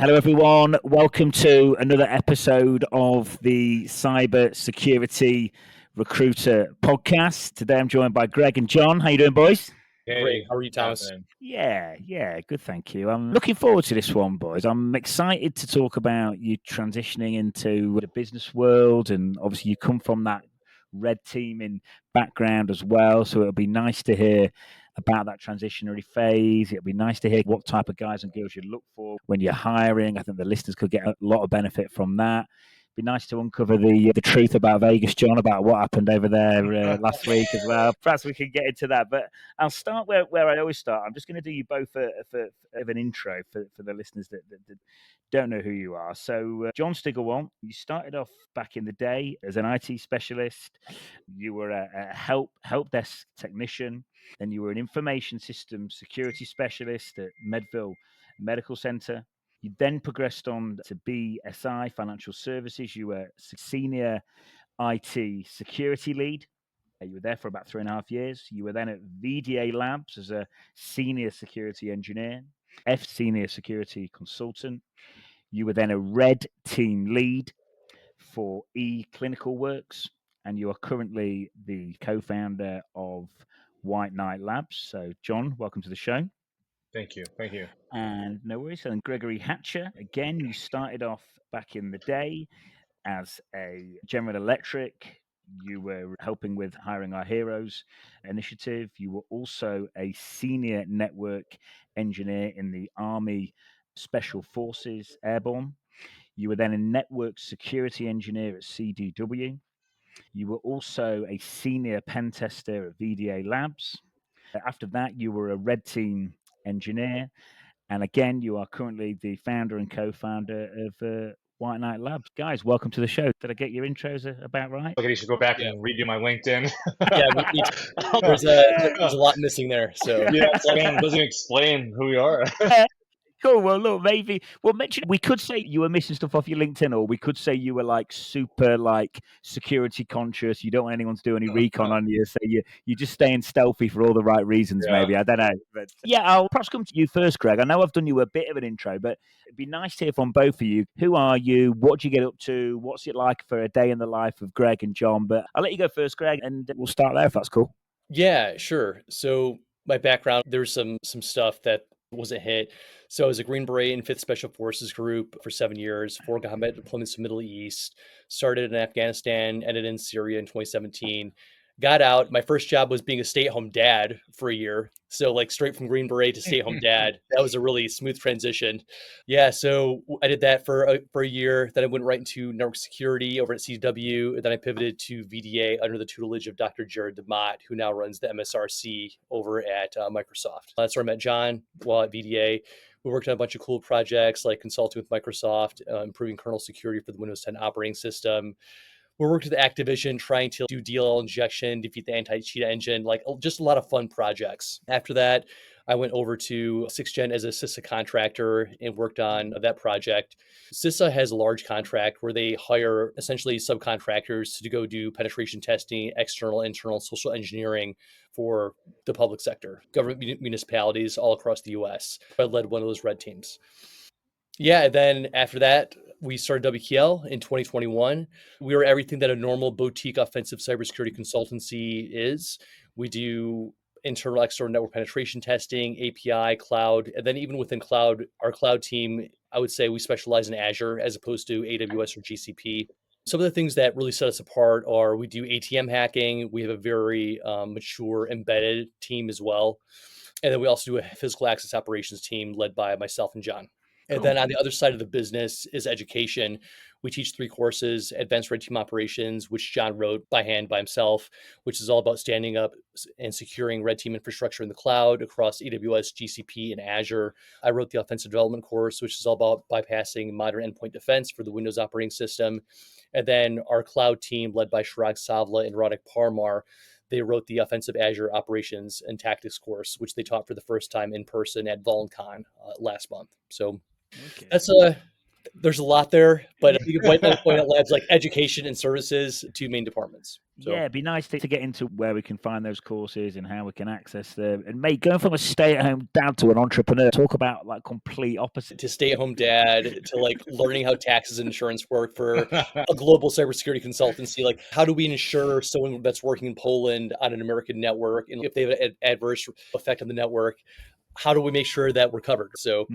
Hello, everyone. Welcome to another episode of the Cyber Security Recruiter podcast. Today, I'm joined by Greg and John. How you doing, boys? Great. How are you, Thomas? Yeah, good, thank you. I'm looking forward to this one, boys. I'm excited to talk about you transitioning into the business world, and obviously you come from that red teaming background as well, so it'll be nice to hear about that transitionary phase. It'll be nice to hear what type of guys and girls you look for when you're hiring. I think the listeners could get a lot of benefit from that. Be nice to uncover the truth about Vegas, John, about what happened over there last week as well. Perhaps we can get into that, but I'll start where I always start. I'm just going to do you both for an intro for the listeners that don't know who you are. So, John Stigerwalt, you started off back in the day as an IT specialist. You were a help desk technician. Then you were an information systems security specialist at Medville Medical Center. You then progressed on to BSI Financial Services. You were senior IT security lead. You were there for about 3.5 years. You were then at VDA Labs as a senior security engineer, senior security consultant. You were then a red team lead for eClinical Works, and you are currently the co-founder of White Knight Labs. So, John, welcome to the show. Thank you. And no worries. And Gregory Hatcher, again, you started off back in the day as a General Electric. You were helping with Hiring Our Heroes initiative. You were also a senior network engineer in the Army Special Forces Airborne. You were then a network security engineer at CDW. You were also a senior pen tester at VDA Labs. After that, you were a red team engineer. And again, you are currently the founder and co-founder of White Knight Labs. Guys, welcome to the show. Did I get your intros about right? Okay, you should go back and redo my LinkedIn. There's a lot missing there. So yeah, it doesn't explain who we are. Cool. Well, look, mention. We could say you were missing stuff off your LinkedIn, or we could say you were like super security conscious. You don't want anyone to do any recon on you, so you're just staying stealthy for all the right reasons. Yeah. Maybe I don't know, but yeah, I'll perhaps come to you first, Greg. I know I've done you a bit of an intro, but it'd be nice to hear from both of you. Who are you? What do you get up to? What's it like for a day in the life of Greg and John? But I'll let you go first, Greg, and we'll start there if that's cool. Yeah, sure. So my background, there's some stuff that was a hit. So I was a Green Beret in 5th Special Forces Group for 7 years, 4 combat deployments to the Middle East, started in Afghanistan, ended in Syria in 2017. Got out. My first job was being a stay-at-home dad for a year. So straight from Green Beret to stay-at-home dad. That was a really smooth transition. Yeah, so I did that for a year. Then I went right into network security over at CW. And then I pivoted to VDA under the tutelage of Dr. Jared DeMott, who now runs the MSRC over at Microsoft. That's where I met John while at VDA. We worked on a bunch of cool projects like consulting with Microsoft, improving kernel security for the Windows 10 operating system. We worked with Activision trying to do DLL injection, defeat the anti-cheat engine, just a lot of fun projects. After that, I went over to 6th Gen as a CISA contractor and worked on that project. CISA has a large contract where they hire essentially subcontractors to go do penetration testing, external, internal, social engineering for the public sector, government municipalities all across the US. I led one of those red teams. Yeah, then after that, we started WKL in 2021. We were everything that a normal boutique offensive cybersecurity consultancy is. We do internal, external network penetration testing, API, cloud, and then even within cloud, our cloud team, I would say we specialize in Azure as opposed to AWS or GCP. Some of the things that really set us apart are we do ATM hacking. We have a very mature embedded team as well. And then we also do a physical access operations team led by myself and John. And then on the other side of the business is education. We teach 3 courses, Advanced Red Team Operations, which John wrote by hand by himself, which is all about standing up and securing red team infrastructure in the cloud across AWS, GCP, and Azure. I wrote the Offensive Development course, which is all about bypassing modern endpoint defense for the Windows operating system. And then our cloud team, led by Chirag Savla and Radek Parmar, they wrote the Offensive Azure Operations and Tactics course, which they taught for the first time in person at VulnCon last month. So that's There's a lot there, but you can white out labs like education and services, 2 main departments. So. Yeah, it'd be nice to get into where we can find those courses and how we can access them. And mate, going from a stay-at-home dad to an entrepreneur, talk about like complete opposite. To stay-at-home dad, to like learning how taxes and insurance work for a global cybersecurity consultancy. Like, how do we ensure someone that's working in Poland on an American network, and if they have an adverse effect on the network, how do we make sure that we're covered? So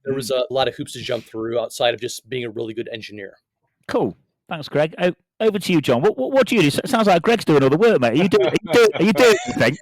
there was a lot of hoops to jump through outside of just being a really good engineer. Cool. Thanks, Greg. Over to you, John. What do you do? It sounds like Greg's doing all the work, mate. Are you doing anything?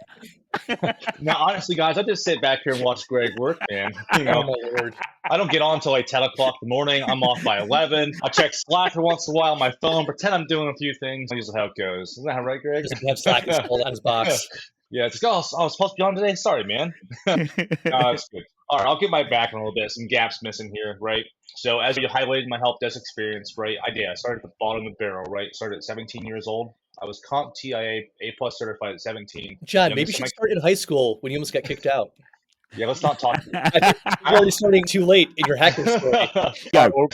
Now, honestly, guys, I just sit back here and watch Greg work, man. You know, Oh, my Lord. I don't get on until like 10 o'clock in the morning. I'm off by 11. I check Slack every once in a while on my phone, pretend I'm doing a few things. That's usually how it goes. Isn't that right, Greg? Doesn't have Slack installed on his box. Yeah, it's like, I was supposed to be on today. Sorry, man. That's good. All right, I'll get my background a little bit. Some gaps missing here, right? So as you highlighted my help desk experience, right? I started at the bottom of the barrel, right? Started at 17 years old. I was Comp TIA A+ certified at 17. John, maybe you should start in high school when you almost got kicked out. Yeah, let's not talk. I think you're already starting too late in your hacking story.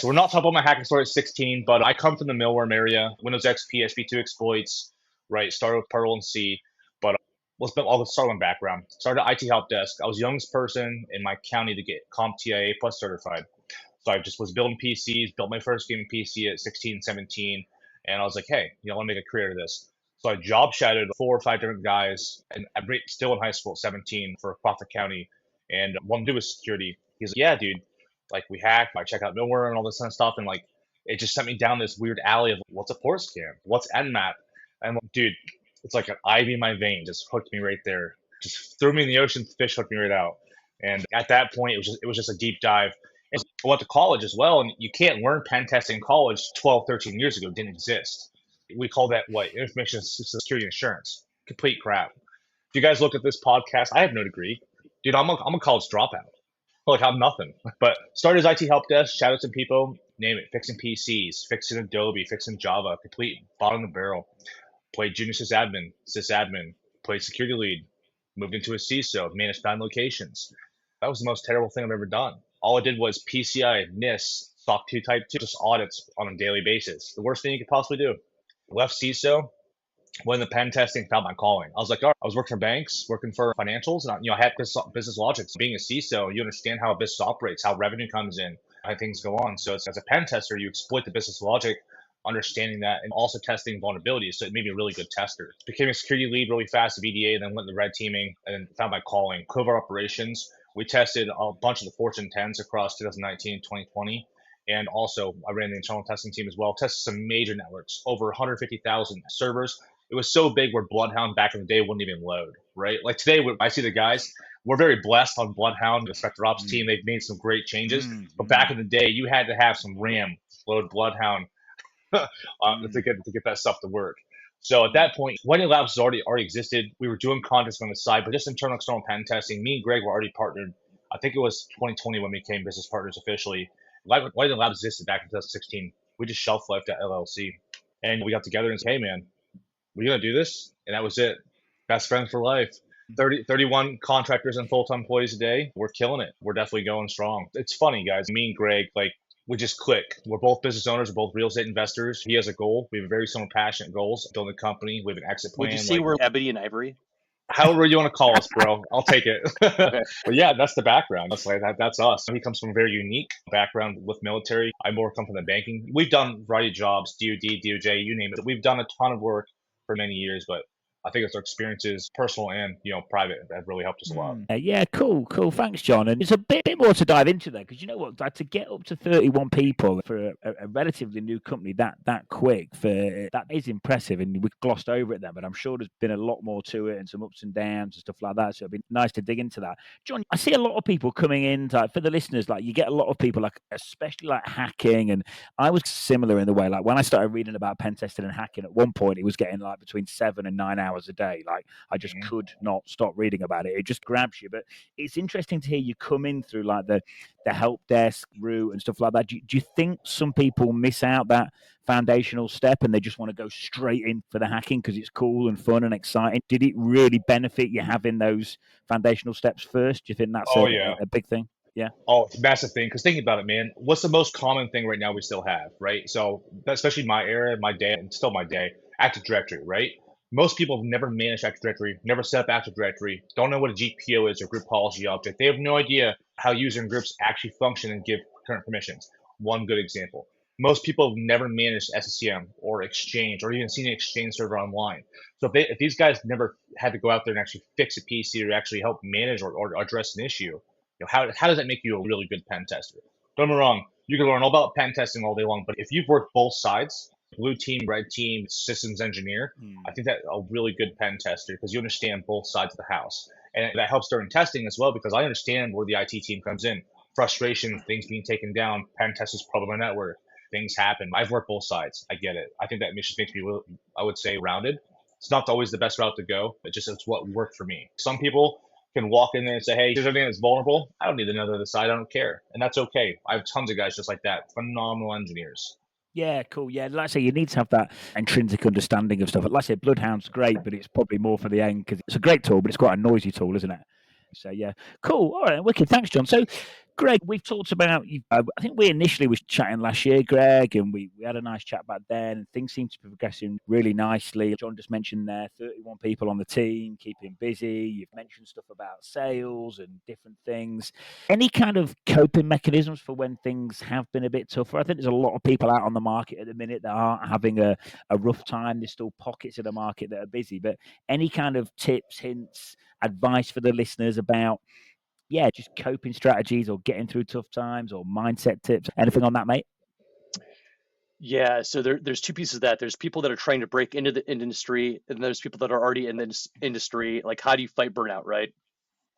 We're not talking about my hacking story at 16, but I come from the Milworm area. Windows XP, SP2 exploits, right? Started with Perl and C, but I'll start on background. Started at IT help desk. I was the youngest person in my county to get Comp TIA Plus certified. So I just was building PCs, built my first gaming PC at 16, 17, and I was like, hey, I want to make a career of this. So I job shadowed 4 or 5 different guys, and I'm still in high school at 17 for Crawford County, and wanted to do with security. He's like, yeah, dude, like we hack, I check out Milware and all this kind of stuff, and like it just sent me down this weird alley of what's a port scan, what's Nmap, and dude, it's like an IV in my vein, just hooked me right there. Just threw me in the ocean, fish hooked me right out. And at that point, it was just a deep dive. And I went to college as well, and you can't learn pen testing in college 12, 13 years ago. It didn't exist. We call that information security insurance. Complete crap. If you guys look at this podcast, I have no degree. Dude, I'm a college dropout. Like, I'm nothing. But started as IT help desk, shouted some people, name it, fixing PCs, fixing Adobe, fixing Java, complete bottom of the barrel. Played junior sysadmin, played security lead, moved into a CISO, managed 9 locations. That was the most terrible thing I've ever done. All I did was PCI, NIST, SOC 2 Type 2, just audits on a daily basis. The worst thing you could possibly do. Left CISO, went into pen testing, found my calling. I was like, all right, I was working for banks, working for financials, and I had business logic. So being a CISO, you understand how a business operates, how revenue comes in, how things go on. So as a pen tester, you exploit the business logic, understanding that, and also testing vulnerabilities. So it made me a really good tester. Became a security lead really fast at BDA, then went into red teaming, and then found my calling. Covert operations. We tested a bunch of the Fortune 10s across 2019, 2020. And also, I ran the internal testing team as well. Tested some major networks, over 150,000 servers. It was so big where Bloodhound back in the day wouldn't even load, right? Like today, when I see the guys, we're very blessed on Bloodhound, the Spectre Ops team. They've made some great changes. But back in the day, you had to have some RAM to load Bloodhound to get that stuff to work. So at that point, Whiting Labs already existed. We were doing contests on the side, but just internal external pen testing. Me and Greg were already partnered. I think it was 2020 when we became business partners officially. Whiting Labs existed back in 2016. We just shelf-lifed at LLC. And we got together and said, hey, man, we're going to do this. And that was it. Best friends for life. 31 contractors and full-time employees a day. We're killing it. We're definitely going strong. It's funny, guys. Me and Greg, we just click. We're both business owners. We're both real estate investors. He has a goal. We have very similar passionate goals. Building a company. We have an exit plan. Would you say we're ebony and ivory? However you want to call us, bro. I'll take it. But yeah, that's the background. That's us. He comes from a very unique background with military. I more come from the banking. We've done a variety of jobs, DoD, DOJ, you name it. We've done a ton of work for many years, but I think it's our experiences, personal and private, that really helped us a lot. Yeah, cool. Thanks, John. And there's a bit more to dive into there because you know what? To get up to 31 people for a relatively new company that quick, that is impressive. And we glossed over it there, but I'm sure there's been a lot more to it and some ups and downs and stuff like that. So it'd be nice to dig into that. John, I see a lot of people coming in. For the listeners, you get a lot of people especially hacking, and I was similar in the way. When I started reading about pen testing and hacking, at one point it was getting between 7 and 9 hours a day. I just could not stop reading about it. It just grabs you. But it's interesting to hear you come in through the help desk route and stuff like that. Do you think some people miss out that foundational step and they just want to go straight in for the hacking because it's cool and fun and exciting? Did it really benefit you having those foundational steps first? Do you think that's a big thing? Yeah. Oh, it's a massive thing. Because think about it, man. What's the most common thing right now we still have, right? So, especially my era, my day, and still my day, Active Directory, right? Most people have never managed Active Directory, never set up Active Directory, don't know what a GPO is or group policy object. They have no idea how user and groups actually function and give current permissions. One good example. Most people have never managed SCCM or Exchange or even seen an Exchange server online. So if these guys never had to go out there and actually fix a PC or actually help manage or address an issue, how does that make you a really good pen tester? Don't get me wrong, you can learn all about pen testing all day long, but if you've worked both sides, blue team, red team, systems engineer, I think that a really good pen tester because you understand both sides of the house. And that helps during testing as well because I understand where the IT team comes in. Frustration, things being taken down, pen testers problem on network, things happen. I've worked both sides. I get it. I think that just makes me, I would say, rounded. It's not always the best route to go. It's what worked for me. Some people can walk in there and say, hey, here's everything that's vulnerable. I don't need to know the other side. I don't care. And that's okay. I have tons of guys just like that. Phenomenal engineers. Yeah, cool. Yeah, like I say, you need to have that intrinsic understanding of stuff. Like I say, Bloodhound's great, but it's probably more for the end because it's a great tool, but it's quite a noisy tool, isn't it? So yeah, cool. All right, wicked. Thanks, John. So, Greg, we've talked about. I think we initially was chatting last year, Greg, and we had a nice chat back then. And things seem to be progressing really nicely. John just mentioned there, 31 people on the team, keeping busy. You've mentioned stuff about sales and different things. Any kind of coping mechanisms for when things have been a bit tougher? I think there's a lot of people out on the market at the minute that aren't having a rough time. There's still pockets of the market that are busy, but any kind of tips, hints, advice for the listeners about, just coping strategies or getting through tough times or mindset tips? Anything on that, mate? Yeah, so there's two pieces of that. There's people that are trying to break into the industry, and there's people that are already in the industry. Like, how do you fight burnout, right?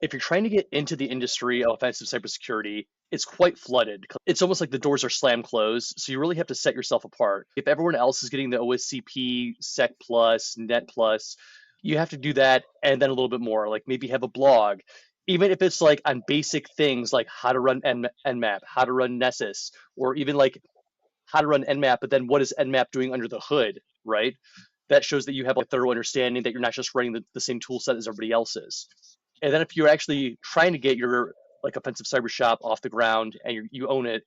If you're trying to get into the industry of offensive cybersecurity, it's quite flooded. It's almost like the doors are slam closed. So you really have to set yourself apart. If everyone else is getting the OSCP, Sec Plus, Net Plus, you have to do that and then a little bit more. Like maybe have a blog, even if it's like on basic things like how to run Nmap, how to run Nessus, or even like how to run Nmap, but then what is Nmap doing under the hood, right? That shows that you have a thorough understanding that you're not just running the same tool set as everybody else is. And then if you're actually trying to get your like offensive cyber shop off the ground and you own it,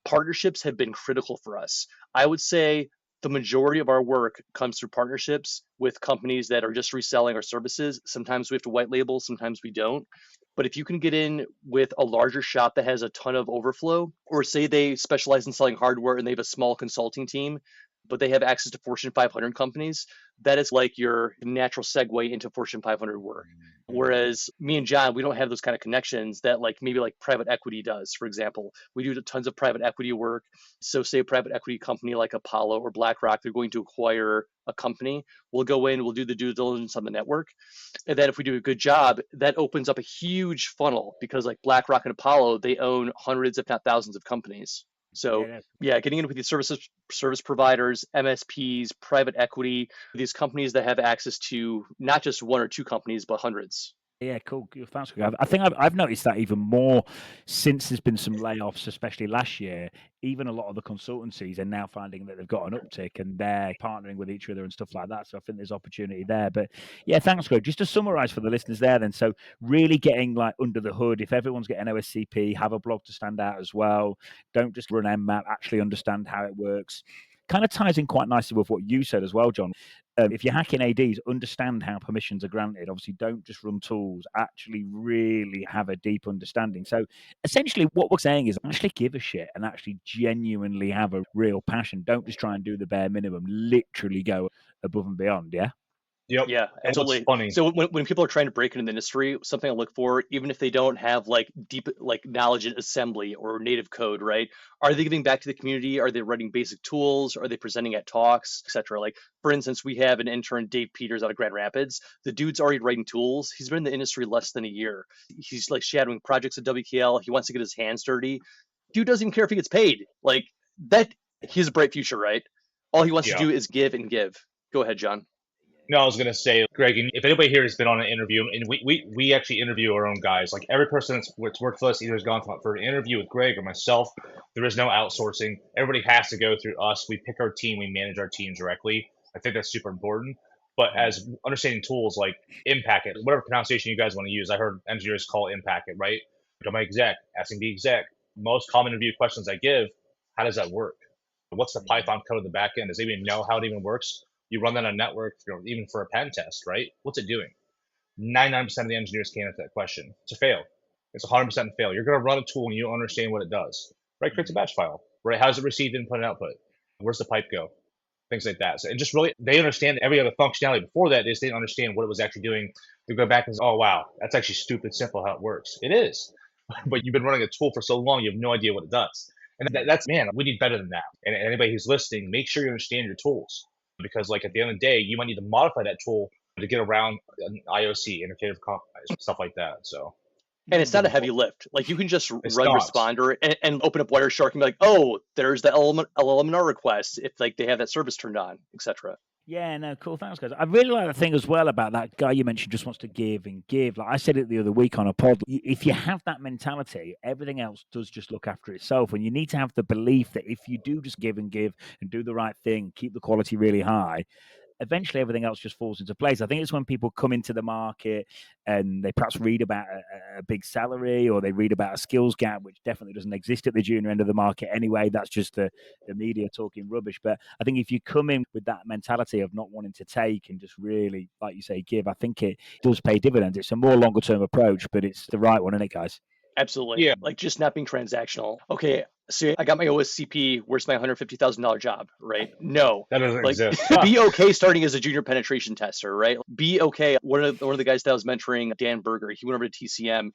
partnerships have been critical for us. I would say the majority of our work comes through partnerships with companies that are just reselling our services. Sometimes we have to white label, sometimes we don't. But if you can get in with a larger shop that has a ton of overflow, or say they specialize in selling hardware and they have a small consulting team, but they have access to Fortune 500 companies, that is like your natural segue into Fortune 500 work. Whereas me and John, we don't have those kind of connections that like maybe like private equity does, for example. We do tons of private equity work. So say a private equity company like Apollo or BlackRock, they're going to acquire a company. We'll go in, we'll do the due diligence on the network. And then if we do a good job, that opens up a huge funnel because like BlackRock and Apollo, they own hundreds, if not thousands of companies. So getting in with these service providers, MSPs, private equity, these companies that have access to not just one or two companies, but hundreds. Yeah, cool. Thanks. I think I've noticed that even more since there's been some layoffs, especially last year. Even a lot of the consultancies are now finding that they've got an uptick and they're partnering with each other and stuff like that. So I think there's opportunity there. But yeah, thanks, Greg. Just to summarize for the listeners there then. So really getting like under the hood, if everyone's getting OSCP, have a blog to stand out as well. Don't just run Nmap, actually understand how it works. Kind of ties in quite nicely with what you said as well, John. If you're hacking ADs, understand how permissions are granted. Obviously, don't just run tools. Actually, really have a deep understanding. So, essentially, what we're saying is actually give a shit and actually genuinely have a real passion. Don't just try and do the bare minimum. Literally go above and beyond. Yeah. Yep. Yeah, absolutely. Funny. So when people are trying to break into the industry, something I look for, even if they don't have like deep like knowledge in assembly or native code, right? Are they giving back to the community? Are they writing basic tools? Are they presenting at talks, etc.? Like for instance, we have an intern, Dave Peters, out of Grand Rapids. The dude's already writing tools. He's been in the industry less than a year. He's like shadowing projects at WKL. He wants to get his hands dirty. Dude doesn't even care if he gets paid. Like that, he has a bright future, right? All he wants to do is give and give. Go ahead, John. No, I was going to say, Greg, if anybody here has been on an interview, and we actually interview our own guys, like every person that's worked for us either has gone for an interview with Greg or myself. There is no outsourcing. Everybody has to go through us. We pick our team. We manage our team directly. I think that's super important. But as understanding tools like Impacket, whatever pronunciation you guys want to use, I heard engineers call it Impacket, right? To my exec, asking the exec, most common interview questions I give, how does that work? What's the Python code in the back end? Does it even know how it even works? You run that on a network, even for a pen test, right? What's it doing? 99% of the engineers can't answer that question. It's a fail. It's 100% fail. You're going to run a tool and you don't understand what it does, right? Creates a batch file, right? How does it receive input and output? Where's the pipe go? Things like that. So, and just really, they understand every other functionality before that. They didn't understand what it was actually doing. They go back and say, oh, wow, that's actually stupid simple how it works. It is. But you've been running a tool for so long, you have no idea what it does. And that's, man, we need better than that. And anybody who's listening, make sure you understand your tools. Because like at the end of the day, you might need to modify that tool to get around an IOC, interpretive compromise, stuff like that. So, and it's not a heavy lift. Like you can just run not. Responder and open up Wireshark and be like, oh, there's the LLMR request if like they have that service turned on, etc. Yeah, no, cool. Thanks, guys. I really like the thing as well about that guy you mentioned just wants to give and give. Like I said it the other week on a pod, if you have that mentality, everything else does just look after itself. And you need to have the belief that if you do just give and do the right thing, keep the quality really high, eventually everything else just falls into place. I think it's when people come into the market and they perhaps read about a big salary or they read about a skills gap, which definitely doesn't exist at the junior end of the market anyway. That's just the media talking rubbish. But I think if you come in with that mentality of not wanting to take and just really, like you say, give, I think it does pay dividends. It's a more longer term approach, but it's the right one, isn't it, guys? Absolutely. Yeah. Like just not being transactional. Okay, so I got my OSCP. Where's my $150,000 job? Right? No, that doesn't exist. Be okay starting as a junior penetration tester. Right? Be okay. One of the guys that I was mentoring, Dan Berger, he went over to TCM.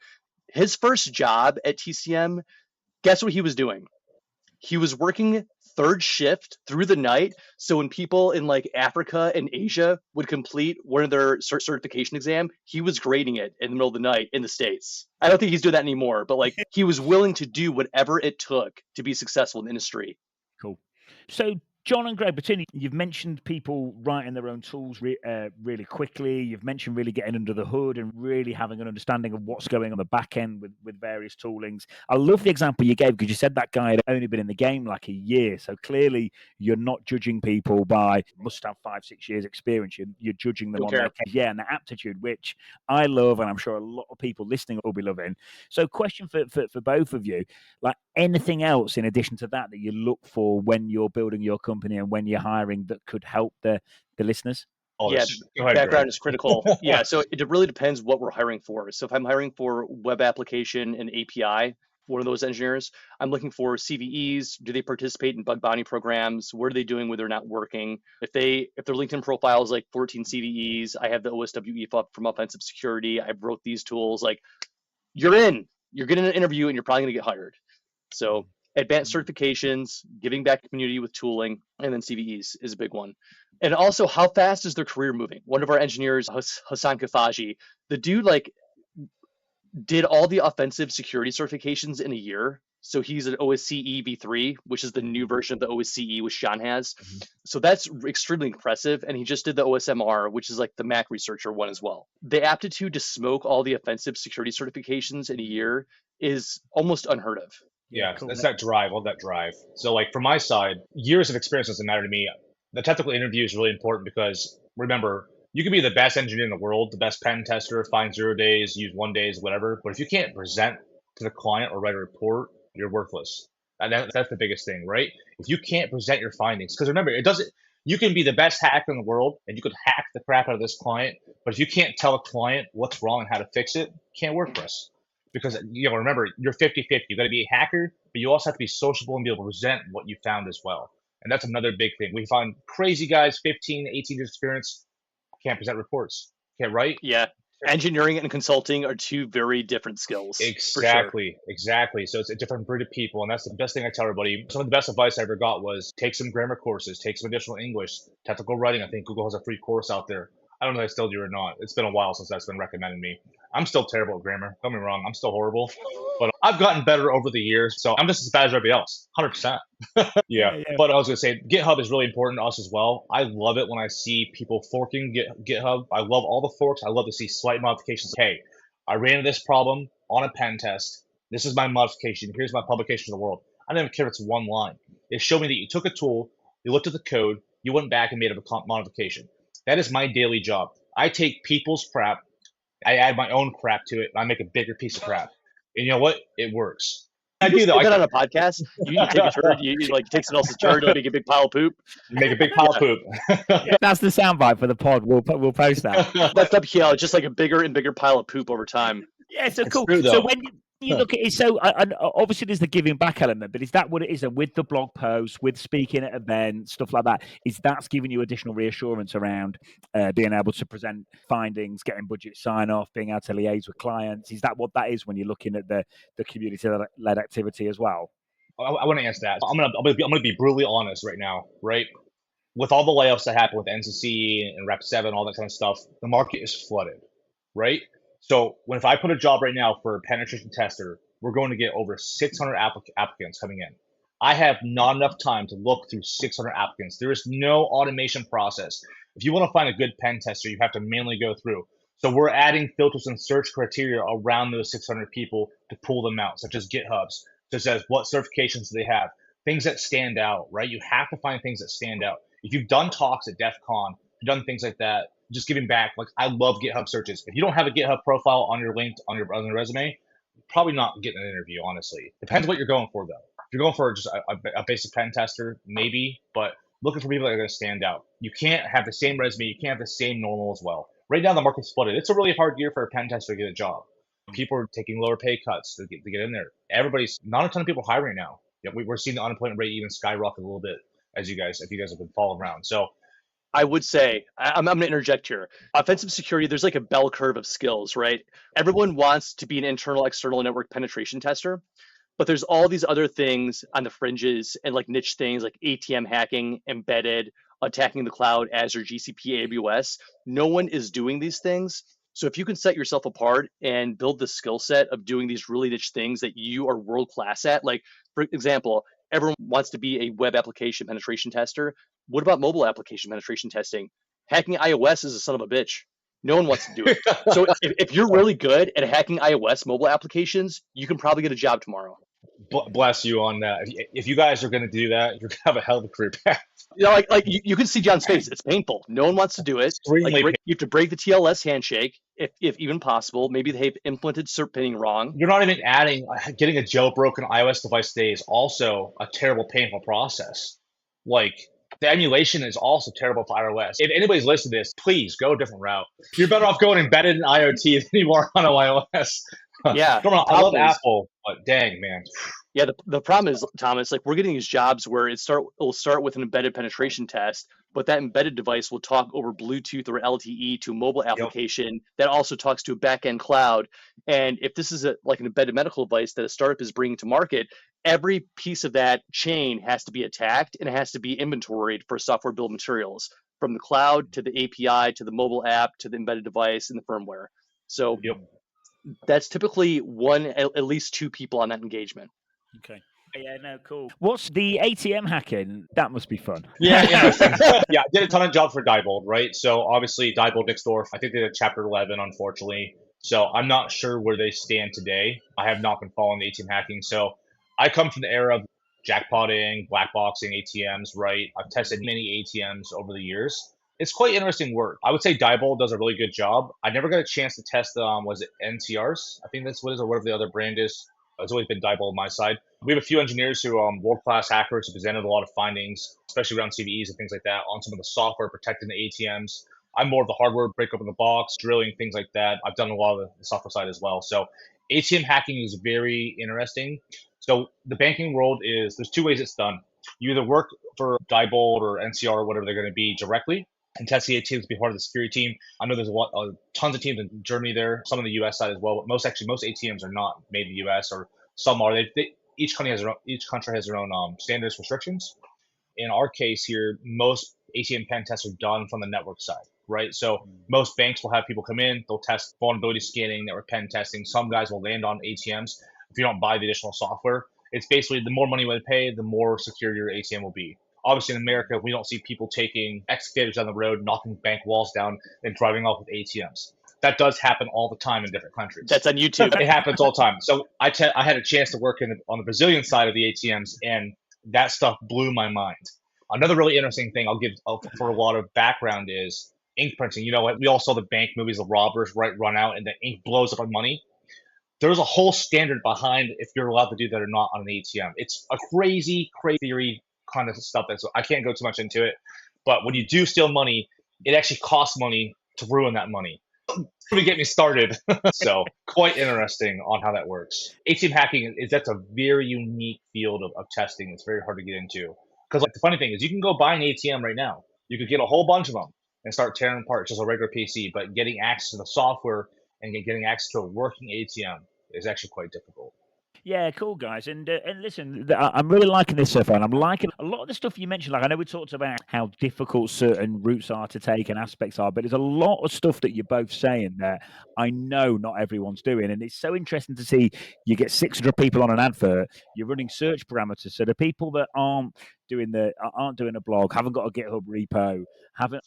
His first job at TCM, guess what he was doing? He was working third shift through the night. So when people in like Africa and Asia would complete one of their certification exam, he was grading it in the middle of the night in the States. I don't think he's doing that anymore, but like he was willing to do whatever it took to be successful in the industry. Cool. So John and Greg, between you've mentioned people writing their own tools really quickly. You've mentioned really getting under the hood and really having an understanding of what's going on the back end with various toolings. I love the example you gave because you said that guy had only been in the game like a year. So clearly you're not judging people by must have 5-6 years experience. You're judging them on their and their aptitude, which I love, and I'm sure a lot of people listening will be loving. So question for both of you, like anything else in addition to that you look for when you're building your company and when you're hiring that could help the listeners? Background is critical. So it really depends what we're hiring for. So if I'm hiring for web application and API, one of those engineers, I'm looking for CVEs. Do they participate in bug bounty programs? What are they doing when they're not working? If their LinkedIn profile is like 14 CVEs, I have the OSWE from offensive security, I wrote these tools, like you're getting an interview and you're probably going to get hired. So advanced certifications, giving back to the community with tooling, and then CVEs is a big one. And also, how fast is their career moving? One of our engineers, Hassan Kafaji, the dude did all the offensive security certifications in a year. So he's an OSCE V3, which is the new version of the OSCE which John has. Mm-hmm. So that's extremely impressive. And he just did the OSMR, which is like the Mac researcher one as well. The aptitude to smoke all the offensive security certifications in a year is almost unheard of. Yeah, cool. That's that drive, all that drive. So like from my side, years of experience doesn't matter to me. The technical interview is really important because remember, you can be the best engineer in the world, the best pen tester, find 0 days, use 1 days, whatever. But if you can't present to the client or write a report, you're worthless. And that's the biggest thing, right? If you can't present your findings, because remember, you can be the best hacker in the world and you could hack the crap out of this client. But if you can't tell a client what's wrong and how to fix it, can't work for us. Because, remember, you're 50-50. You got to be a hacker, but you also have to be sociable and be able to present what you found as well. And that's another big thing. We find crazy guys, 15, 18 years experience, can't present reports, can't write. Yeah. Engineering and consulting are two very different skills. Exactly. So it's a different breed of people. And that's the best thing I tell everybody. Some of the best advice I ever got was take some grammar courses, take some additional English, technical writing. I think Google has a free course out there. I don't know if I still do or not. It's been a while since that's been recommended me. I'm still terrible at grammar. Don't get me wrong. I'm still horrible. But I've gotten better over the years. So I'm just as bad as everybody else. 100%. Yeah. But I was going to say, GitHub is really important to us as well. I love it when I see people forking GitHub. I love all the forks. I love to see slight modifications. Hey, I ran into this problem on a pen test. This is my modification. Here's my publication to the world. I don't even care if it's one line. It showed me that you took a tool, you looked at the code, you went back and made a modification. That is my daily job. I take people's crap, I add my own crap to it, and I make a bigger piece of crap. And you know what? It works. I do though. Say that on a podcast. You take a turd, you like take someone else's turd, you make a big pile of poop. You make a big pile of poop. Yeah, that's the soundbite for the pod. We'll post that. That's WPL, just like a bigger and bigger pile of poop over time. Yeah, so It's cool. true, So though. when you look at it, so obviously there's the giving back element, but is that what it is? And with the blog posts, with speaking at events, stuff like that, is that's giving you additional reassurance around being able to present findings, getting budget sign off, being able to liaise with clients? Is that what that is when you're looking at the community-led activity as well? I want to answer that. I'm gonna be brutally honest right now, right? With all the layoffs that happened with NCC and Rep 7, all that kind of stuff, the market is flooded, right? So if I put a job right now for a penetration tester, we're going to get over 600 applicants coming in. I have not enough time to look through 600 applicants. There is no automation process. If you want to find a good pen tester, you have to manually go through. So we're adding filters and search criteria around those 600 people to pull them out, such as GitHubs, such as what certifications do they have, things that stand out, right? You have to find things that stand out. If you've done talks at DEF CON, you've done things like that, just giving back. Like, I love GitHub searches. If you don't have a GitHub profile on your link, on your resume, you're probably not getting an interview, honestly. Depends what you're going for, though. If you're going for just a basic pen tester, maybe, but looking for people that are going to stand out. You can't have the same resume. You can't have the same normal as well. Right now, the market's flooded. It's a really hard year for a pen tester to get a job. People are taking lower pay cuts to get in there. Not a ton of people hiring now. Yeah, we're seeing the unemployment rate even skyrocket a little bit, if you guys have been following around. So I would say, I'm going to interject here. Offensive security, there's like a bell curve of skills, right? Everyone wants to be an internal, external network penetration tester, but there's all these other things on the fringes and like niche things like ATM hacking, embedded, attacking the cloud, Azure, GCP, AWS. No one is doing these things. So if you can set yourself apart and build the skill set of doing these really niche things that you are world class at, like for example, everyone wants to be a web application penetration tester. What about mobile application penetration testing? Hacking iOS is a son of a bitch. No one wants to do it. So if you're really good at hacking iOS mobile applications, you can probably get a job tomorrow. Bless you on that. If you guys are going to do that, you're going to have a hell of a career path. You know, like you can see John's face. It's painful. No one wants to do it. Like, you have to break the TLS handshake, if even possible. Maybe they've implemented cert pinning wrong. You're not even getting a jailbroken iOS device today is also a terrible, painful process. Like, the emulation is also terrible for iOS. If anybody's listening to this, please go a different route. You're better off going embedded in IoT than you are on iOS. Yeah. I love Apple, but dang, man. Yeah, the problem is, Thomas, like we're getting these jobs where it'll start with an embedded penetration test, but that embedded device will talk over Bluetooth or LTE to a mobile application that also talks to a back-end cloud. And if this is like an embedded medical device that a startup is bringing to market, every piece of that chain has to be attacked and it has to be inventoried for software bill of materials, from the cloud to the API to the mobile app to the embedded device and the firmware. So that's typically at least two people on that engagement. Okay. Yeah, no, cool. What's the ATM hacking? That must be fun. Yeah. Yeah, I did a ton of jobs for Diebold, right? So obviously Diebold Nixdorf, I think they did Chapter 11, unfortunately. So I'm not sure where they stand today. I have not been following the ATM hacking. So I come from the era of jackpotting, black boxing ATMs, right? I've tested many ATMs over the years. It's quite interesting work. I would say Diebold does a really good job. I never got a chance to test, was it NCRs? I think that's what it is, or whatever the other brand is. It's always been Diebold on my side. We have a few engineers who are world-class hackers who presented a lot of findings, especially around CVEs and things like that, on some of the software protecting the ATMs. I'm more of the hardware, break open the box, drilling, things like that. I've done a lot of the software side as well. So ATM hacking is very interesting. So the banking world there's two ways it's done. You either work for Diebold or NCR or whatever they're going to be directly and test the ATMs, be part of the security team. I know there's tons of teams in Germany there, some on the US side as well, but most ATMs are not made in the US, or some are. Each country has their own standards, restrictions. In our case here, most ATM pen tests are done from the network side, right? So most banks will have people come in, they'll test vulnerability scanning, network pen testing. Some guys will land on ATMs if you don't buy the additional software. It's basically the more money you pay, the more secure your ATM will be. Obviously, in America, we don't see people taking excavators down the road, knocking bank walls down, and driving off with ATMs. That does happen all the time in different countries. That's on YouTube. It happens all the time. So I had a chance to work on the Brazilian side of the ATMs, and that stuff blew my mind. Another really interesting thing I'll give for a lot of background is ink printing. You know what? We all saw the bank movies, the robbers run out, and the ink blows up on money. there's a whole standard behind if you're allowed to do that or not on an ATM. It's a crazy theory kind of stuff. I can't go too much into it. But when you do steal money, it actually costs money to ruin that money. To get me started. So quite interesting on how that works. ATM hacking that's a very unique field of testing. It's very hard to get into. Because the funny thing is you can go buy an ATM right now. You could get a whole bunch of them and start tearing apart just a regular PC, but getting access to the software and getting access to a working ATM is actually quite difficult. Yeah, cool, guys. And listen, I'm really liking this so far. And I'm liking a lot of the stuff you mentioned. Like, I know we talked about how difficult certain routes are to take and aspects are, but there's a lot of stuff that you're both saying that I know not everyone's doing. And it's so interesting to see you get 600 people on an advert, you're running search parameters. So the people that aren't doing a blog, haven't got a GitHub repo,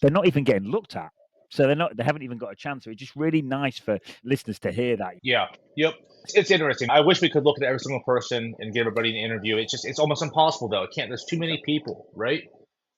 they're not even getting looked at. So they haven't even got a chance. So it's just really nice for listeners to hear that. Yeah. Yep. It's interesting. I wish we could look at every single person and give everybody an interview. It's almost impossible though. It can't. There's too many people, right?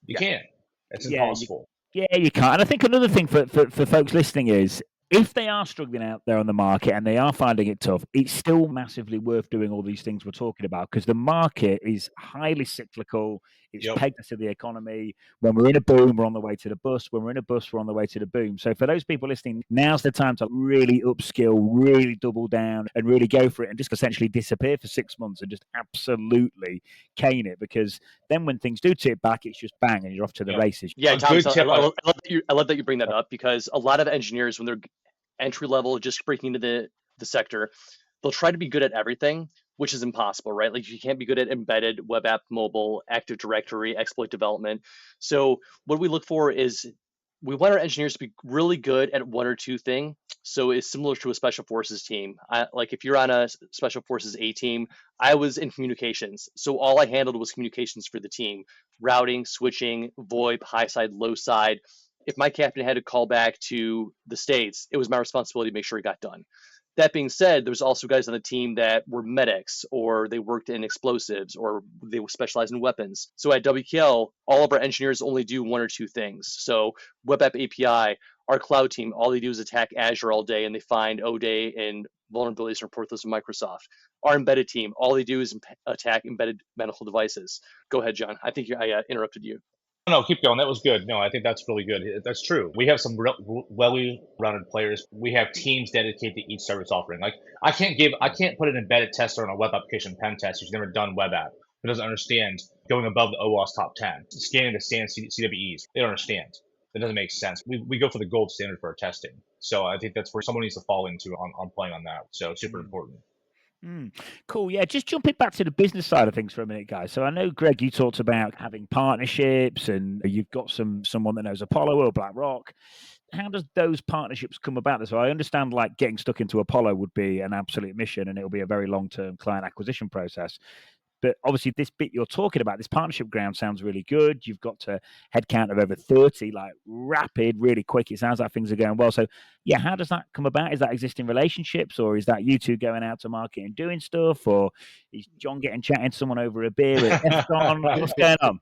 You can't. It's impossible. You can't. And I think another thing for folks listening is if they are struggling out there on the market and they are finding it tough, it's still massively worth doing all these things we're talking about because the market is highly cyclical. It's pegged to the economy. When we're in a boom, we're on the way to the bust. When we're in a bust, we're on the way to the boom. So for those people listening, now's the time to really upskill, really double down and really go for it and just essentially disappear for 6 months and just absolutely cane it because then when things do tip back, it's just bang and you're off to the races. Yeah, Tom, I love that you bring that up because a lot of engineers, when they're entry level, just breaking into the sector, they'll try to be good at everything, which is impossible, right? Like you can't be good at embedded, web app, mobile, Active Directory, exploit development. So what we look for is we want our engineers to be really good at one or two things. So it's similar to a special forces team. Like if you're on a special forces A team, I was in communications. So all I handled was communications for the team, routing, switching, VoIP, high side, low side. If my captain had to call back to the States, it was my responsibility to make sure it got done. That being said, there's also guys on the team that were medics or they worked in explosives or they specialized in weapons. So at WKL, all of our engineers only do one or two things. So web app API, our cloud team, all they do is attack Azure all day and they find ODay and vulnerabilities and report those to Microsoft. Our embedded team, all they do is attack embedded medical devices. Go ahead, John. I think I interrupted you. No, keep going. That was good. No, I think that's really good. That's true. We have some well-rounded players. We have teams dedicated to each service offering. Like I can't put an embedded tester on a web application pen test who's never done web app, who doesn't understand going above the OWASP top 10, scanning the SAN CWEs. They don't understand. That doesn't make sense. We go for the gold standard for our testing. So I think that's where someone needs to fall into on playing on that. So super important. Cool. Yeah, just jumping back to the business side of things for a minute, guys. So I know, Greg, you talked about having partnerships and you've got someone that knows Apollo or BlackRock. How does those partnerships come about? So I understand like getting stuck into Apollo would be an absolute mission and it'll be a very long-term client acquisition process. But obviously this bit you're talking about, this partnership ground sounds really good. You've got a headcount of over 30, like rapid, really quick. It sounds like things are going well. So yeah, how does that come about? Is that existing relationships or is that you two going out to market and doing stuff? Or is John getting chatting to someone over a beer at DEFCON? What's going on?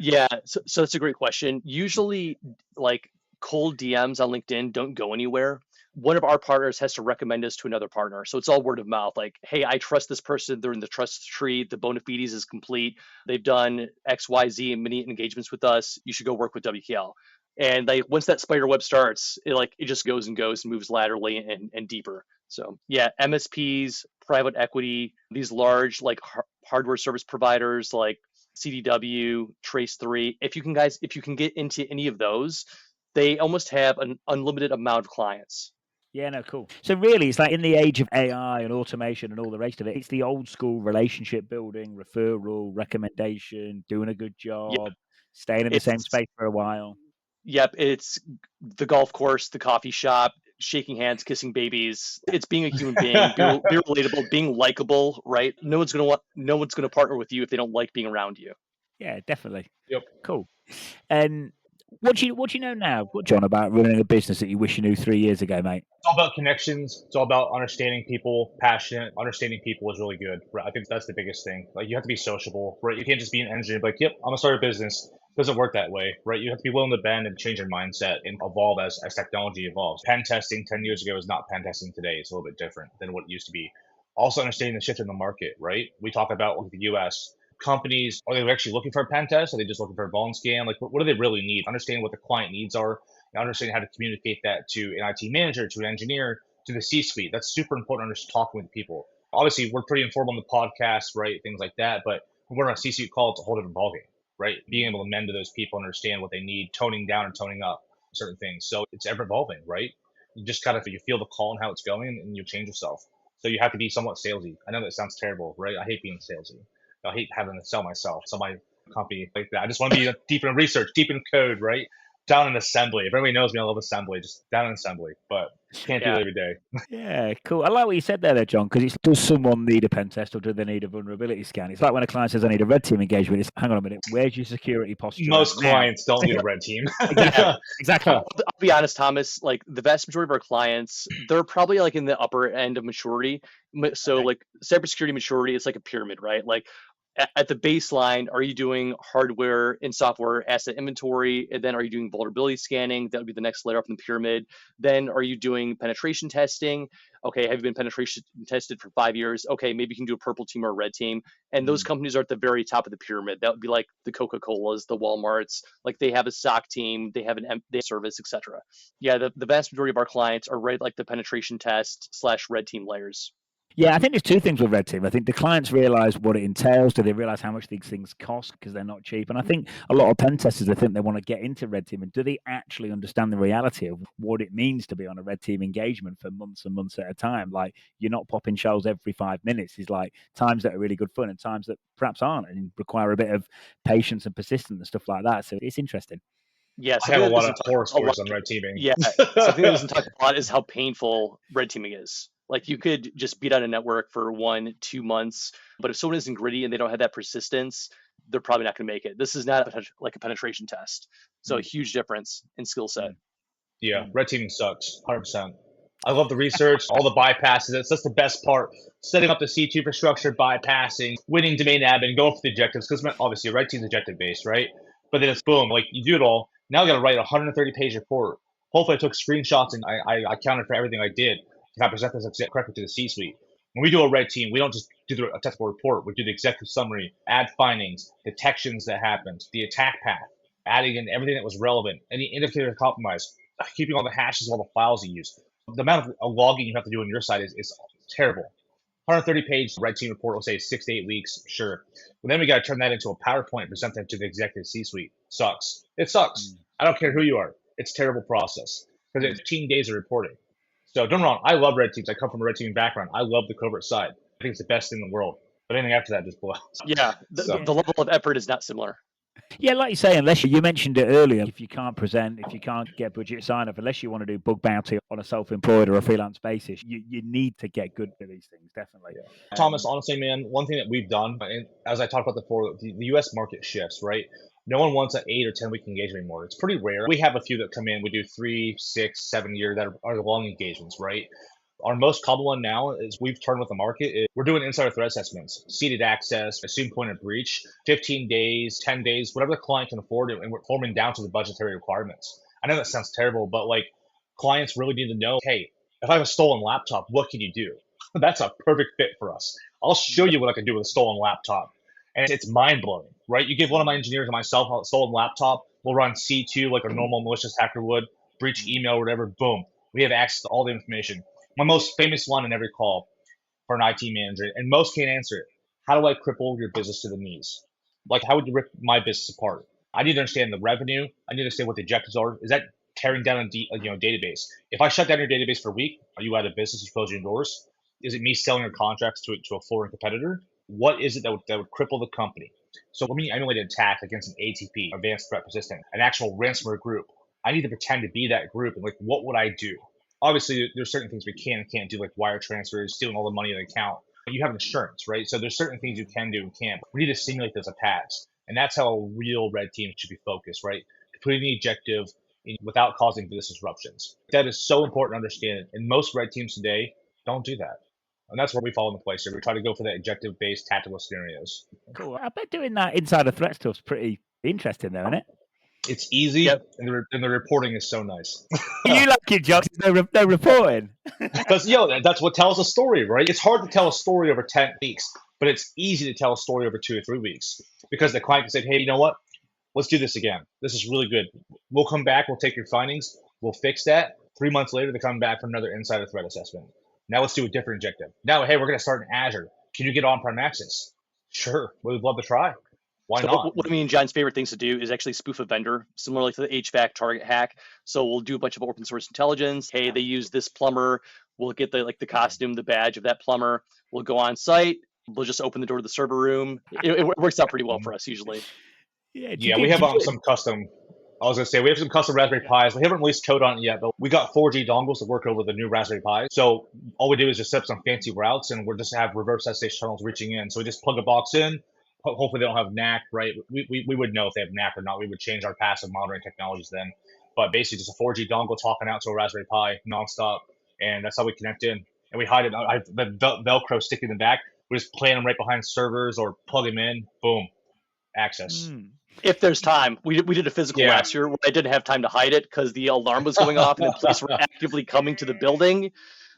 Yeah, so that's a great question. Usually like cold DMs on LinkedIn don't go anywhere. One of our partners has to recommend us to another partner. So it's all word of mouth. Like, hey, I trust this person. They're in the trust tree. The bona fides is complete. They've done X, Y, Z and many engagements with us. You should go work with WKL. And once that spider web starts, it just goes and moves laterally and deeper. So yeah, MSPs, private equity, these large like hardware service providers like CDW, Trace3. If you can get into any of those, they almost have an unlimited amount of clients. Yeah, no, cool. So really, it's like in the age of AI and automation and all the rest of it, it's the old school relationship building, referral, recommendation, doing a good job, staying in the same space for a while. Yep, it's the golf course, the coffee shop, shaking hands, kissing babies. It's being a human being, be relatable, being likable, right? No one's gonna partner with you if they don't like being around you. Yeah, definitely. Yep. Cool. And what do you know now, John, about running a business that you wish you knew 3 years ago, mate? It's all about connections. It's all about understanding people, passionate. Understanding people is really good. Right? I think that's the biggest thing. Like you have to be sociable, right? You can't just be an engineer. Like, yep, I'm gonna start a business. Doesn't work that way, right? You have to be willing to bend and change your mindset and evolve as technology evolves. Pen testing 10 years ago is not pen testing today. It's a little bit different than what it used to be. Also understanding the shift in the market, right? We talk about like, the US companies, are they actually looking for a pen test? Are they just looking for a bone scan? Like, what do they really need? Understanding what the client needs are and understanding how to communicate that to an IT manager, to an engineer, to the C-suite. That's super important, just talking with people. Obviously, we're pretty informed on the podcast, right? Things like that. But when we're on a C-suite call, it's a whole different ballgame, right? Being able to mend to those people, understand what they need, toning down and toning up certain things. So it's ever evolving, right? You just kind of you feel the call and how it's going, and you change yourself. So you have to be somewhat salesy. I know that sounds terrible, right? I hate being salesy. I hate having to sell myself, sell my company like that. I just want to be deep in research, deep in code, right? Down in assembly. If everybody knows me, I love assembly. Just down in assembly, but can't do it every day. Yeah, cool. I like what you said there, John, because it's does someone need a pen test or do they need a vulnerability scan? It's like when a client says, I need a red team engagement. It's, hang on a minute, where's your security posture? Most clients don't need a red team. Exactly. I'll be honest, Thomas, like the vast majority of our clients, they're probably like in the upper end of maturity. So Okay. like cybersecurity maturity, it's like a pyramid, right? Like at the baseline, are you doing hardware and software asset inventory? And then are you doing vulnerability scanning? That would be the next layer up in the pyramid. Then are you doing penetration testing? Okay, have you been penetration tested for 5 years? Okay, maybe you can do a purple team or a red team. And those companies are at the very top of the pyramid. That would be like the Coca-Colas, the Walmarts. Like they have a SOC team, they have they have service, etc. Yeah, the vast majority of our clients are right like the penetration test / red team layers. Yeah, I think there's two things with red team. I think the clients realize what it entails. Do they realize how much these things cost because they're not cheap? And I think a lot of pen testers, I think they want to get into red team. And do they actually understand the reality of what it means to be on a red team engagement for months and months at a time? Like you're not popping shells every 5 minutes. It's like times that are really good fun and times that perhaps aren't and require a bit of patience and persistence and stuff like that. So it's interesting. Yeah, I have a lot of horror stories on red teaming. Yeah, something that doesn't talk a lot is how painful red teaming is. Like you could just beat on a network for 1-2 months, but if someone isn't gritty and they don't have that persistence, they're probably not going to make it. This is not like a penetration test, so a huge difference in skill set. Yeah, red teaming sucks, 100%. I love the research, all the bypasses. That's the best part. Setting up the C2 infrastructure, bypassing, winning domain admin, going for the objectives. Because obviously, red team's objective based, right? But then it's boom, like you do it all. Now I got to write a 130-page report. Hopefully, I took screenshots and I accounted for everything I did. Can I present this correctly to the C-suite? When we do a red team, we don't just do a technical report. We do the executive summary, add findings, detections that happened, the attack path, adding in everything that was relevant, any indicator of compromise, keeping all the hashes of all the files you use. The amount of logging you have to do on your side is terrible. 130-page red team report will say 6 to 8 weeks, sure. But then we got to turn that into a PowerPoint and present that to the executive C-suite. Sucks. It sucks. I don't care who you are. It's a terrible process because it's 15 days of reporting. So don't get me wrong. I love red teams. I come from a red teaming background. I love the covert side. I think it's the best thing in the world. But anything after that just blows. Yeah, the level of effort is not similar. Yeah, like you say, unless you mentioned it earlier, if you can't present, if you can't get budget sign off, unless you want to do bug bounty on a self-employed or a freelance basis, you need to get good at these things, definitely. Yeah. Thomas, honestly, man, one thing that we've done, and as I talked about before, the U.S. market shifts, right? No one wants an 8 or 10 week engagement anymore. It's pretty rare. We have a few that come in. We do 3, 6, 7 year that are long engagements, right? Our most common one now is we've turned with the market. We're doing insider threat assessments, seeded access, assumed point of breach, 15 days, 10 days, whatever the client can afford, and we're forming down to the budgetary requirements. I know that sounds terrible, but like clients really need to know, hey, if I have a stolen laptop, what can you do? That's a perfect fit for us. I'll show you what I can do with a stolen laptop. And it's mind blowing, right? You give one of my engineers and myself a stolen laptop, we'll run C2 like a normal malicious hacker would, breach email, whatever, boom. We have access to all the information. My most famous one in every call for an IT manager, and most can't answer it. How do I cripple your business to the knees? Like, how would you rip my business apart? I need to understand the revenue. I need to understand what the objectives are. Is that tearing down a database? If I shut down your database for a week, are you out of business? You close your doors? Is it me selling your contracts to a foreign competitor? What is it that would cripple the company? So when we emulate an attack against an ATP, advanced threat persistent, an actual ransomware group, I need to pretend to be that group. And like, what would I do? Obviously, there's certain things we can and can't do, like wire transfers, stealing all the money in the account. But you have insurance, right? So there's certain things you can do and can't. We need to simulate those attacks. And that's how a real red team should be focused, right? Completing the objective without causing business disruptions. That is so important to understand. And most red teams today don't do that. And that's where we fall into place here. We try to go for that objective-based tactical scenarios. Cool. I bet doing that insider threat stuff's pretty Interesting, though, isn't it? It's easy, Yep. and the reporting is so nice. You like your jobs, no reporting. Because that's what tells a story, right? It's hard to tell a story over 10 weeks, but it's easy to tell a story over 2 or 3 weeks because the client can say, "Hey, you know what? Let's do this again. This is really good. We'll come back. We'll take your findings. We'll fix that." 3 months later, they come back for another insider threat assessment. Now let's do a different objective. Now, hey, we're going to start in Azure. Can you get on-prem access? Sure, we'd love to try. Why So not? one of John's favorite things to do is actually spoof a vendor, similarly to the HVAC target hack. So we'll do a bunch of open source intelligence. Hey, they use this plumber. We'll get the costume, the badge of that plumber. We'll go on site. We'll just open the door to the server room. It works out pretty well for us usually. Yeah, we have some custom. I was gonna say we have some custom Raspberry Pis. We haven't released code on it yet, but we got 4G dongles to work over the new Raspberry Pi. So all we do is just set up some fancy routes, and we'll just have reverse SSH tunnels reaching in. So we just plug a box in. Hopefully they don't have NAC, right? We would know if they have NAC or not. We would change our passive monitoring technologies then. But basically just a 4G dongle talking out to a Raspberry Pi nonstop, and that's how we connect in. And we hide it. I have the Velcro sticking in the back. We just plant them right behind servers or plug them in. Boom, access. If there's time. We did a physical last year where I didn't have time to hide it because the alarm was going off and the police were actively coming to the building.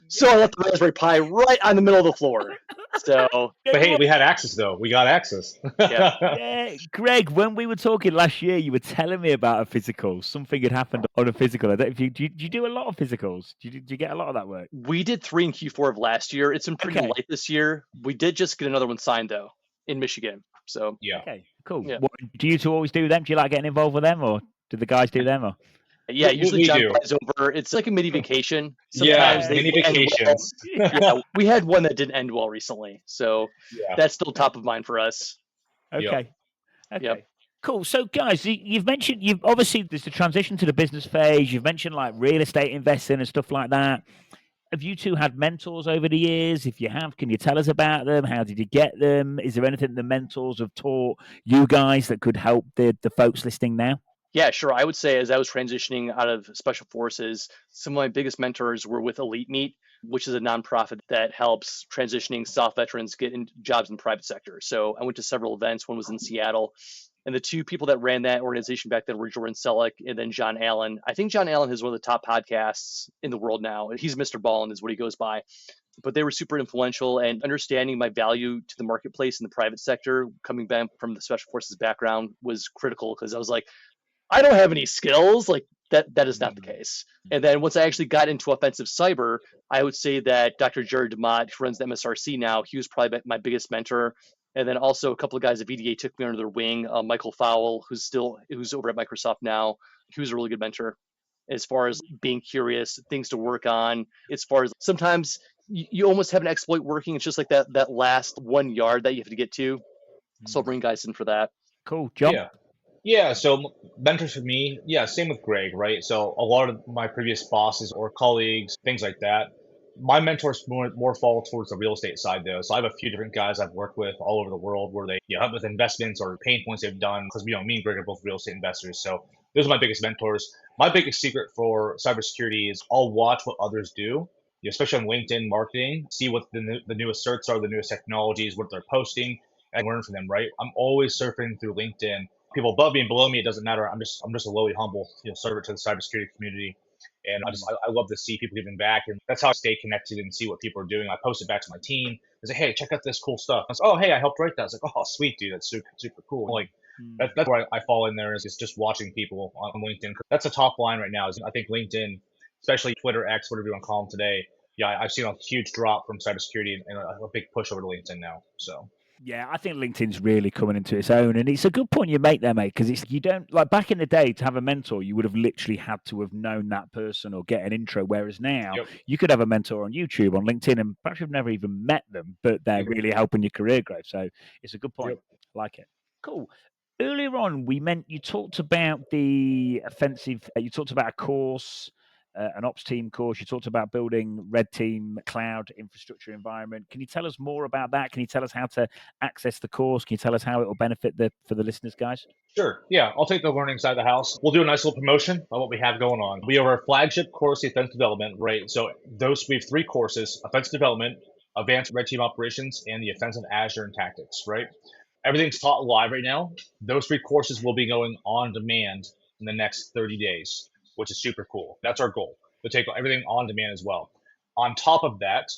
So I left the Raspberry Pi right on the middle of the floor. So, but hey, we had access though. We got access. Yeah, Greg. When we were talking last year, you were telling me about a physical. Something had happened on a physical. I don't know if do you do a lot of physicals? Do you get a lot of that work? We did 3 in Q4 of last year. It's been pretty light this year. We did just get another one signed though in Michigan. So yeah. Okay, cool. Yeah. What, do you two always do them? Do you like getting involved with them, or do the guys do them? Or yeah, usually we John do. flies over. It's like a mini vacation. Yeah, Sometimes mini end well. vacations. Yeah, we had one that didn't end well recently, so that's still top of mind for us. Okay. Yep. Cool. So, guys, you've mentioned obviously there's the transition to the business phase. You've mentioned like real estate investing and stuff like that. Have you two had mentors over the years? If you have, can you tell us about them? How did you get them? Is there anything the mentors have taught you guys that could help the folks listening now? Yeah, sure. I would say as I was transitioning out of special forces, some of my biggest mentors were with Elite Meet, which is a nonprofit that helps transitioning South veterans get jobs in the private sector. So I went to several events. One was in Seattle. And the two people that ran that organization back then were Jordan Selleck and then John Allen. I think John Allen has one of the top podcasts in the world now. He's Mr. Ballin is what he goes by. But they were super influential, and understanding my value to the marketplace in the private sector, coming back from the special forces background, was critical because I was like, I don't have any skills. Like that is not the case. And then once I actually got into offensive cyber, I would say that Dr. Jared DeMott, who runs the MSRC now, he was probably my biggest mentor. And then also a couple of guys at VDA took me under their wing. Michael Fowle, who's over at Microsoft now, he was a really good mentor as far as being curious, things to work on. As far as sometimes you almost have an exploit working. It's just like that last 1 yard that you have to get to. So I'll bring guys in for that. Cool. John? Yeah, so mentors for me, same with Greg, right? So a lot of my previous bosses or colleagues, things like that, my mentors more fall towards the real estate side though. So I have a few different guys I've worked with all over the world where they help with investments or pain points they've done because me and Greg are both real estate investors. So those are my biggest mentors. My biggest secret for cybersecurity is I'll watch what others do, especially on LinkedIn marketing, see what the newest certs are, the newest technologies, what they're posting, and learn from them, right? I'm always surfing through LinkedIn. People above me and below me, it doesn't matter. I'm just a lowly humble server to the cybersecurity community. And I love to see people giving back, and that's how I stay connected and see what people are doing. I post it back to my team. I say, hey, check out this cool stuff. I was, oh, hey, I helped write that. I was like, oh, sweet, dude, that's super, super cool. Like that's where I fall in there is just watching people on LinkedIn. That's a top line right now. Is I think LinkedIn, especially Twitter, X, whatever you want to call them today. Yeah, I've seen a huge drop from cybersecurity and a big push over to LinkedIn now. So. Yeah, I think LinkedIn's really coming into its own, and it's a good point you make there, mate. Because you don't like back in the day to have a mentor, you would have literally had to have known that person or get an intro. Whereas now, you could have a mentor on YouTube, on LinkedIn, and perhaps you've never even met them, but they're really helping your career growth. So it's a good point. I like it. Cool. Earlier on, you talked about the offensive. You talked about a course. An ops team course. You talked about building red team cloud infrastructure environment. Can you tell us more about that? Can you tell us how to access the course? Can you tell us how it will benefit for the listeners, guys? Sure. Yeah, I'll take the learning side of the house. We'll do a nice little promotion of what we have going on. We have our flagship course, Offensive Development, right? So we have 3 courses: Offensive Development, Advanced Red Team Operations, and the Offensive Azure and Tactics, right? Everything's taught live right now. Those 3 courses will be going on demand in the next 30 days, which is super cool. That's our goal, to take everything on demand as well. On top of that,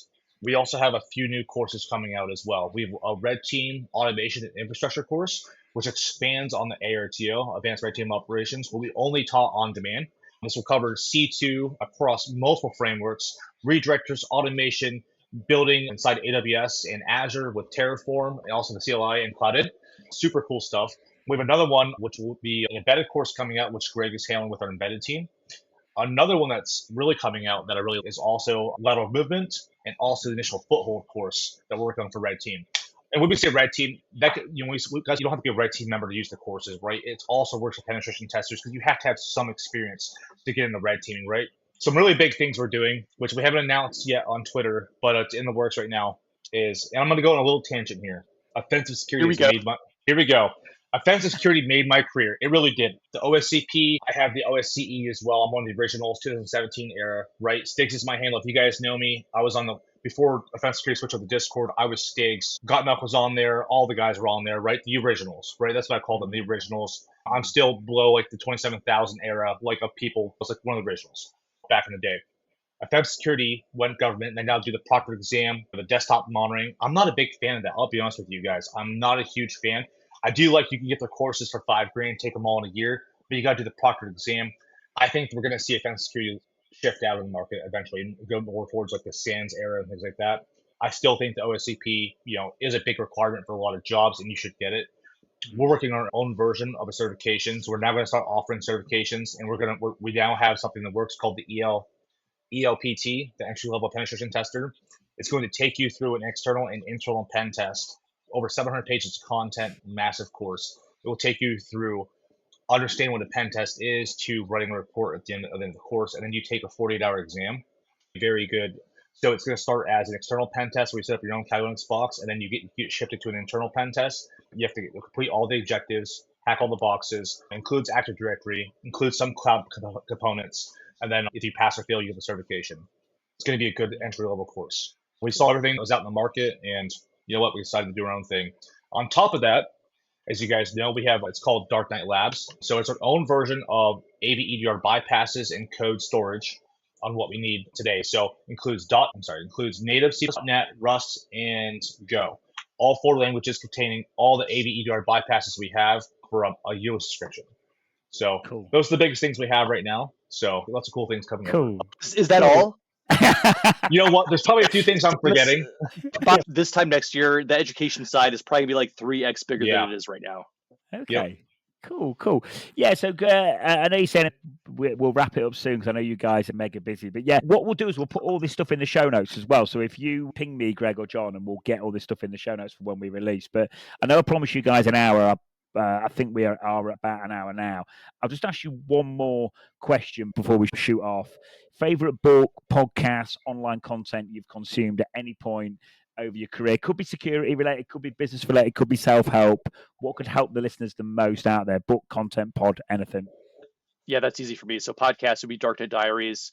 we also have a few new courses coming out as well. We have a Red Team Automation and Infrastructure course, which expands on the ARTO, Advanced Red Team Operations, will be only taught on demand. This will cover C2 across multiple frameworks, redirectors, automation, building inside AWS and Azure with Terraform, and also the CLI and Clouded. Super cool stuff. We have another one, which will be an embedded course coming out, which Greg is handling with our embedded team. Another one that's really coming out that I really is also lateral movement and also the initial foothold course that we're working on for Red Team. And when we say Red Team, that guys, you don't have to be a Red Team member to use the courses, right? It also works with penetration testers because you have to have some experience to get into red teaming, right? Some really big things we're doing, which we haven't announced yet on Twitter, but it's in the works right now, is, and I'm going to go on a little tangent here. Offensive security Here we go. Offensive security made my career. It really did. The OSCP, I have the OSCE as well. I'm one of the originals, 2017 era, right? Stigs is my handle. If you guys know me, I was on the, before offensive security switched over to Discord, I was Stigs. Gottnuck was on there. All the guys were on there, right? The originals, right? That's what I call them, the originals. I'm still below like the 27,000 era, like of people. I was like one of the originals back in the day. Offensive security went government, and they now do the proctor exam, the desktop monitoring. I'm not a big fan of that. I'll be honest with you guys. I'm not a huge fan. I do like you can get the courses for $5,000, take them all in a year, but you got to do the proctored exam. I think we're going to see offensive security shift out of the market eventually and go more towards like the SANS era and things like that. I still think the OSCP, is a big requirement for a lot of jobs, and you should get it. We're working on our own version of a certification, so we're now going to start offering certifications, and we now have something that works called the ELPT, the entry level penetration tester. It's going to take you through an external and internal pen test. Over 700 pages of content, massive course. It will take you through understanding what a pen test is to writing a report at the end of the course, and then you take a 48-hour exam. Very good. So it's going to start as an external pen test where you set up your own Linux box, and then you get shifted to an internal pen test. You have to complete all the objectives, hack all the boxes, includes Active Directory, includes some cloud components, and then if you pass or fail, you get the certification. It's going to be a good entry-level course. We saw everything that was out in the market, and you know what? We decided to do our own thing. On top of that, as you guys know, we have it's called Dark Knight Labs. So it's our own version of AV EDR bypasses and code storage on what we need today. So includes native C.NET, Rust, and Go. All 4 languages containing all the AV EDR bypasses we have for a yearly subscription. So cool. Those are the biggest things we have right now. So lots of cool things coming up. Is that all? You know what? There's probably a few things I'm forgetting. About this time next year, the education side is probably going to be like 3x bigger than it is right now. Okay. Yep. Cool. Yeah, so I know you're saying we'll wrap it up soon because I know you guys are mega busy. But yeah, what we'll do is we'll put all this stuff in the show notes as well. So if you ping me, Greg or John, and we'll get all this stuff in the show notes for when we release. But I know I promised you guys an hour. I think we are about an hour now. I'll just ask you one more question before we shoot off. Favorite book, podcast, online content you've consumed at any point over your career? Could be security related, could be business related, could be self-help. What could help the listeners the most out there? Book, content, pod, anything. Yeah, that's easy for me. So podcast would be Dark Net Diaries.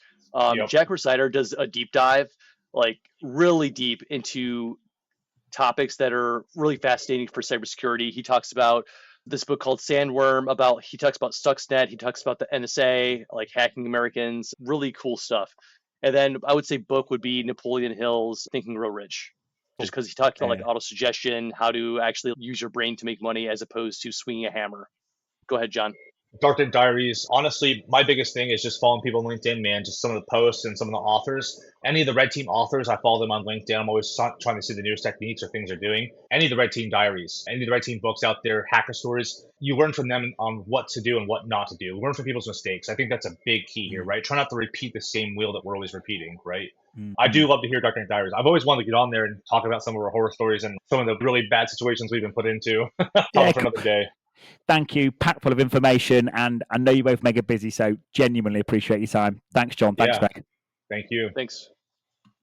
Jack Resider does a deep dive, like really deep into topics that are really fascinating for cybersecurity. He talks about this book called Sandworm, he talks about Stuxnet, he talks about the NSA, like hacking Americans, really cool stuff. And then I would say book would be Napoleon Hill's Think and Grow Rich, just because he talked about like auto-suggestion, how to actually use your brain to make money as opposed to swinging a hammer. Go ahead, John. Dark Net Diaries. Honestly, my biggest thing is just following people on LinkedIn, man. Just some of the posts and some of the authors. Any of the Red Team authors, I follow them on LinkedIn. I'm always trying to see the newest techniques or things they're doing. Any of the Red Team diaries, any of the Red Team books out there, hacker stories, you learn from them on what to do and what not to do. Learn from people's mistakes. I think that's a big key here, right? Try not to repeat the same wheel that we're always repeating, right? Mm-hmm. I do love to hear Dark Net Diaries. I've always wanted to get on there and talk about some of our horror stories and some of the really bad situations we've been put into. For another day. Thank you. Packed full of information, and I know you're both mega busy, so genuinely appreciate your time. Thanks, John. Thanks, Greg. Thank you. Thanks.